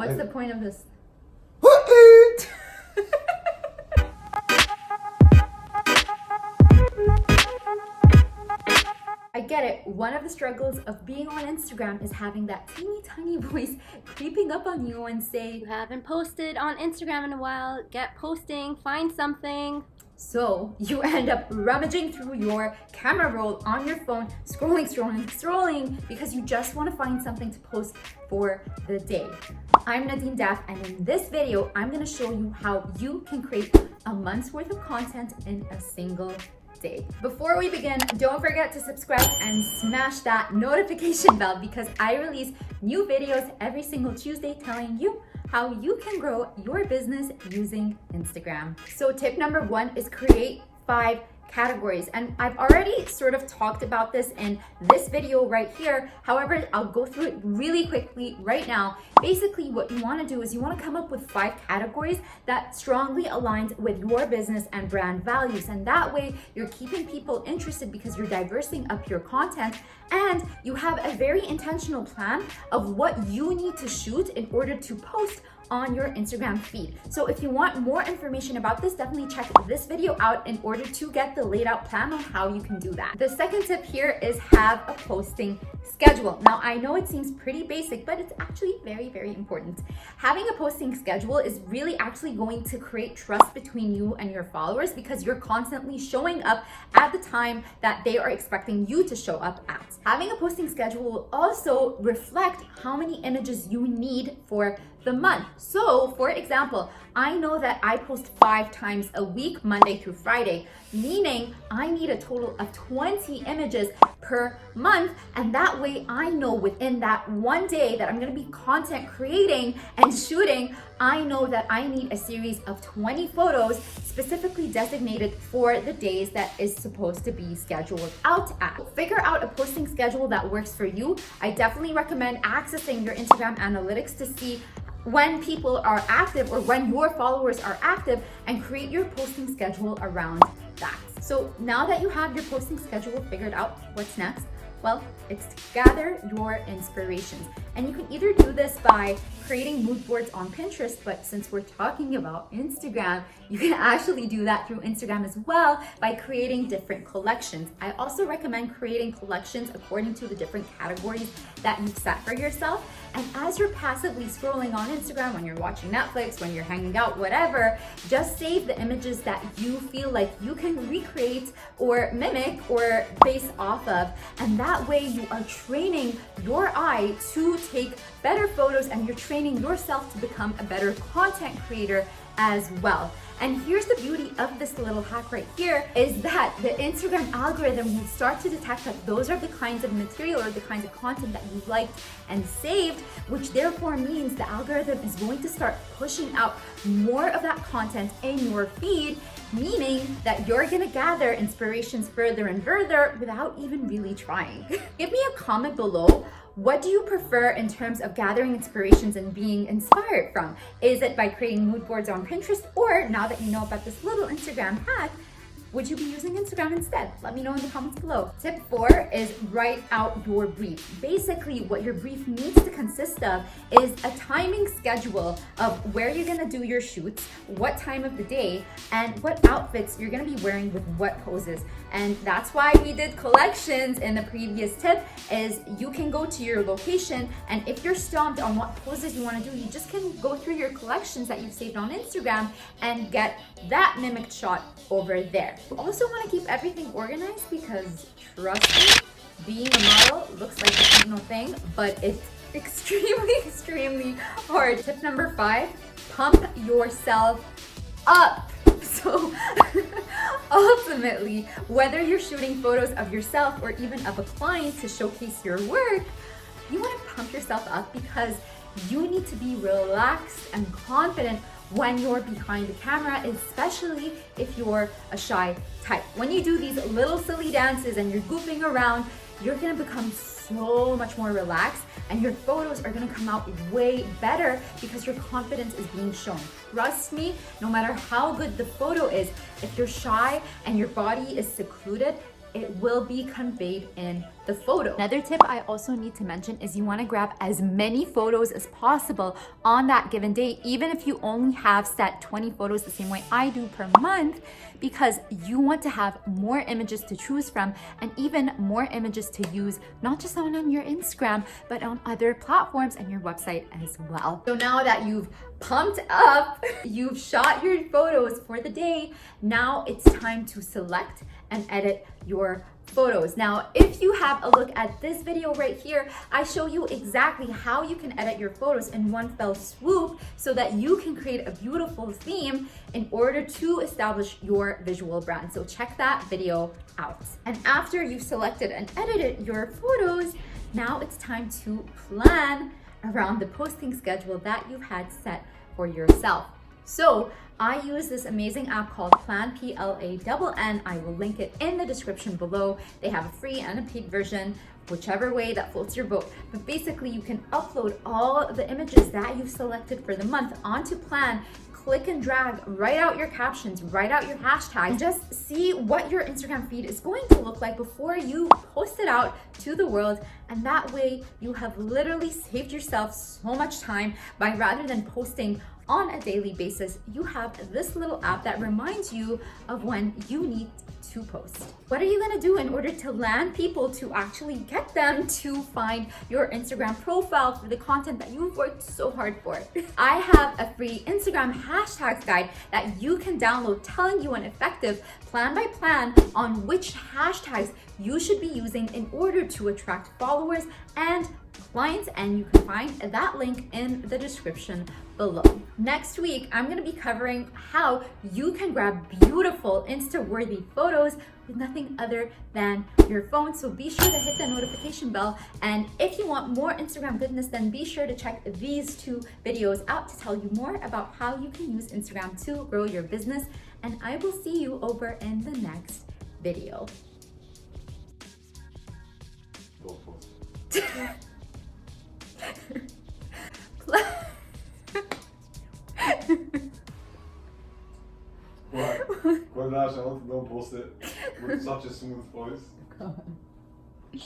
What's the point of this? I get it. One of the struggles of being on Instagram is having that teeny tiny voice creeping up on you and say, You haven't posted on Instagram in a while. Get posting, find something. so you end up rummaging through your camera roll on your phone, scrolling because you just want to find something to post for the day. I'm Nadine Daff, and in this video, I'm going to show you how you can create a month's worth of content in a single day. Before we begin, don't forget to subscribe and smash that notification bell because I release new videos every single Tuesday telling you how you can grow your business using Instagram. So tip number 1 is create 5 categories, and I've already sort of talked about this in this video right here. However, I'll go through it really quickly right now. Basically, what you want to do is you want to come up with 5 categories that strongly aligns with your business and brand values, and that way you're keeping people interested because you're diversing up your content and you have a very intentional plan of what you need to shoot in order to post on your Instagram feed. So if you want more information about this, definitely check this video out in order to get the laid out plan on how you can do that. The second tip here is have a posting schedule. Now, I know it seems pretty basic, but it's actually very, very important. Having a posting schedule is really actually going to create trust between you and your followers because you're constantly showing up at the time that they are expecting you to show up at. Having a posting schedule will also reflect how many images you need for the month. So, for example, I know that I post 5 times a week, Monday through Friday, meaning I need a total of 20 images per month. And that way I know within that one day that I'm gonna be content creating and shooting, I know that I need a series of 20 photos specifically designated for the days that is supposed to be scheduled out at. Figure out a posting schedule that works for you. I definitely recommend accessing your Instagram analytics to see when people are active or when your followers are active and create your posting schedule around that. So now that you have your posting schedule figured out, what's next? Well, it's to gather your inspirations. And you can either do this by creating mood boards on Pinterest, but since we're talking about Instagram, you can actually do that through Instagram as well by creating different collections. I also recommend creating collections according to the different categories that you've set for yourself. And as you're passively scrolling on Instagram, when you're watching Netflix, when you're hanging out, whatever, just save the images that you feel like you can recreate or mimic or base off of. And that way you are training your eye to take better photos and you're training yourself to become a better content creator as well. And here's the beauty of this little hack right here is that the Instagram algorithm will start to detect that those are the kinds of material or the kinds of content that you liked and saved, which therefore means the algorithm is going to start pushing out more of that content in your feed, meaning that you're gonna gather inspirations further and further without even really trying. Give me a comment below. What do you prefer in terms of gathering inspirations and being inspired from? Is it by creating mood boards on Pinterest, or now that you know about this little Instagram hack, would you be using Instagram instead? Let me know in the comments below. Tip 4 is write out your brief. Basically, what your brief needs to consist of is a timing schedule of where you're gonna do your shoots, what time of the day, and what outfits you're gonna be wearing with what poses. And that's why we did collections in the previous tip, is you can go to your location, and if you're stumped on what poses you wanna do, you just can go through your collections that you've saved on Instagram and get that mimicked shot over there. You also want to keep everything organized because trust me, being a model looks like a cute thing, but it's extremely hard. Tip number 5, pump yourself up. So ultimately, whether you're shooting photos of yourself or even of a client to showcase your work, you want to pump yourself up because you need to be relaxed and confident when you're behind the camera, especially if you're a shy type. When you do these little silly dances and you're goofing around, you're gonna become so much more relaxed and your photos are gonna come out way better because your confidence is being shown. Trust me, no matter how good the photo is, if you're shy and your body is secluded, it will be conveyed in the photo. Another tip I also need to mention is you want to grab as many photos as possible on that given day, even if you only have set 20 photos the same way I do per month, because you want to have more images to choose from and even more images to use, not just on your Instagram, but on other platforms and your website as well. So now that you've pumped up, you've shot your photos for the day, now it's time to select and edit your photos. Now, if you have a look at this video right here, I show you exactly how you can edit your photos in one fell swoop so that you can create a beautiful theme in order to establish your visual brand. So check that video out. And after you've selected and edited your photos, now it's time to plan around the posting schedule that you've had set for yourself. So I use this amazing app called Plann, Plann. I will link it in the description below. They have a free and a paid version, whichever way that floats your boat. But basically you can upload all the images that you've selected for the month onto Plann, click and drag, write out your captions, write out your hashtags, just see what your Instagram feed is going to look like before you post it out to the world. And that way you have literally saved yourself so much time by, rather than posting on a daily basis, you have this little app that reminds you of when you need to post. What are you gonna do in order to land people, to actually get them to find your Instagram profile for the content that you've worked so hard for? I have a free Instagram hashtags guide that you can download telling you an effective plan by plan on which hashtags you should be using in order to attract followers and clients, and you can find that link in the description below. Next week, I'm gonna be covering how you can grab beautiful Insta-worthy photos with nothing other than your phone. So be sure to hit the notification bell. And if you want more Instagram goodness, then be sure to check these 2 videos out to tell you more about how you can use Instagram to grow your business. And I will see you over in the next video. What? Well, Nash, I want to go post it with such a smooth voice.